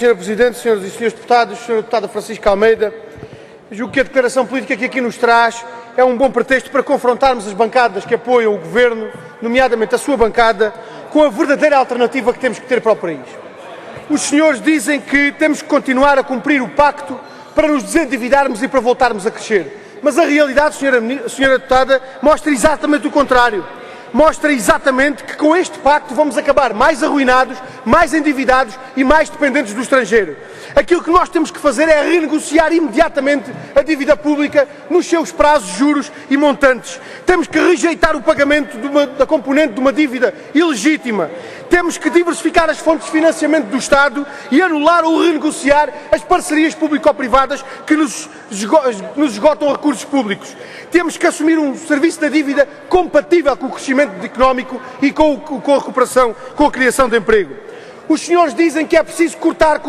Sr. Presidente, Senhoras e Senhores Deputados, Sr. Deputado Francisco Almeida, julgo que a declaração política que aqui nos traz é um bom pretexto para confrontarmos as bancadas que apoiam o Governo, nomeadamente a sua bancada, com a verdadeira alternativa que temos que ter para o país. Os senhores dizem que temos que continuar a cumprir o pacto para nos desendividarmos e para voltarmos a crescer. Mas a realidade, Senhora Deputada, mostra exatamente o contrário. Mostra exatamente que com este pacto vamos acabar mais arruinados, mais endividados e mais dependentes do estrangeiro. Aquilo que nós temos que fazer é renegociar imediatamente a dívida pública nos seus prazos, juros e montantes. Temos que rejeitar o pagamento da componente de uma dívida ilegítima. Temos que diversificar as fontes de financiamento do Estado e anular ou renegociar as parcerias público-privadas que nos esgotam recursos públicos. Temos que assumir um serviço da dívida compatível com o crescimento económico e com a recuperação, com a criação de emprego. Os senhores dizem que é preciso cortar.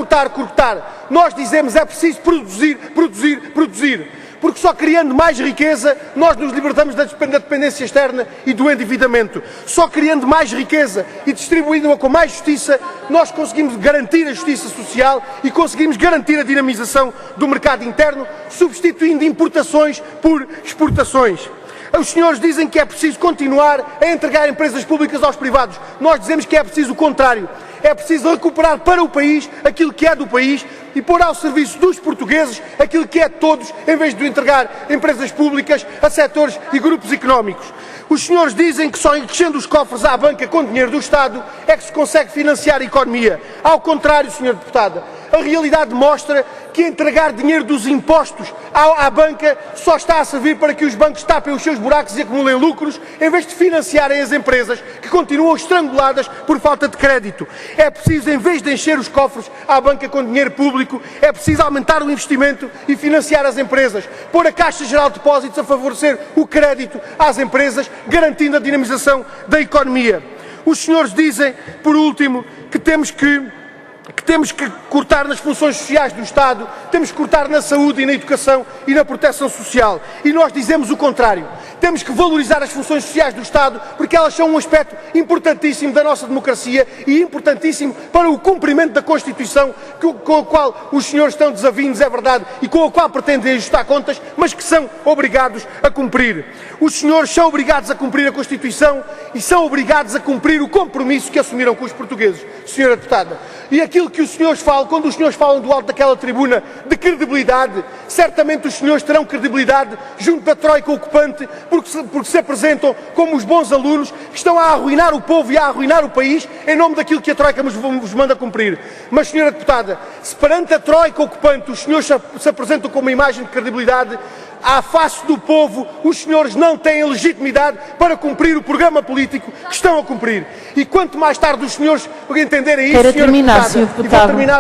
Nós dizemos é preciso produzir. Porque só criando mais riqueza nós nos libertamos da dependência externa e do endividamento. Só criando mais riqueza e distribuindo-a com mais justiça, nós conseguimos garantir a justiça social e conseguimos garantir a dinamização do mercado interno, substituindo importações por exportações. Os senhores dizem que é preciso continuar a entregar empresas públicas aos privados. Nós dizemos que é preciso o contrário. É preciso recuperar para o país aquilo que é do país e pôr ao serviço dos portugueses aquilo que é de todos, em vez de entregar empresas públicas a setores e grupos económicos. Os senhores dizem que só enchendo os cofres à banca com dinheiro do Estado é que se consegue financiar a economia. Ao contrário, Sra. Deputada, a realidade mostra que entregar dinheiro dos impostos à banca só está a servir para que os bancos tapem os seus buracos e acumulem lucros, em vez de financiarem as empresas que continuam estranguladas por falta de crédito. É preciso, em vez de encher os cofres à banca com dinheiro público, é preciso aumentar o investimento e financiar as empresas, pôr a Caixa Geral de Depósitos a favorecer o crédito às empresas, garantindo a dinamização da economia. Os senhores dizem, por último, que temos que cortar nas funções sociais do Estado, temos que cortar na saúde e na educação e na proteção social. E nós dizemos o contrário. Temos que valorizar as funções sociais do Estado porque elas são um aspecto importantíssimo da nossa democracia e importantíssimo para o cumprimento da Constituição com a qual os senhores estão desavindos, é verdade, e com a qual pretendem ajustar contas, mas que são obrigados a cumprir. Os senhores são obrigados a cumprir a Constituição e são obrigados a cumprir o compromisso que assumiram com os portugueses, Sra. Deputada. E aquilo que os senhores falam, quando os senhores falam do alto daquela tribuna de credibilidade, certamente os senhores terão credibilidade junto da troika ocupante, porque se apresentam como os bons alunos que estão a arruinar o povo e a arruinar o país em nome daquilo que a troika vos manda cumprir. Mas, Sra. Deputada, se perante a troika ocupante os senhores se apresentam com uma imagem de credibilidade, à face do povo, os senhores não têm legitimidade para cumprir o programa político que estão a cumprir. E quanto mais tarde os senhores entenderem isso,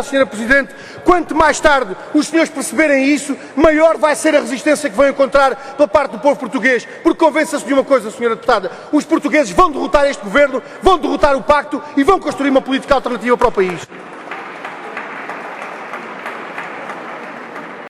Sra. Presidente, quanto mais tarde os senhores perceberem isso, maior vai ser a resistência que vão encontrar pela parte do povo português. Porque convença-se de uma coisa, Sra. Deputada, os portugueses vão derrotar este governo, vão derrotar o pacto e vão construir uma política alternativa para o país.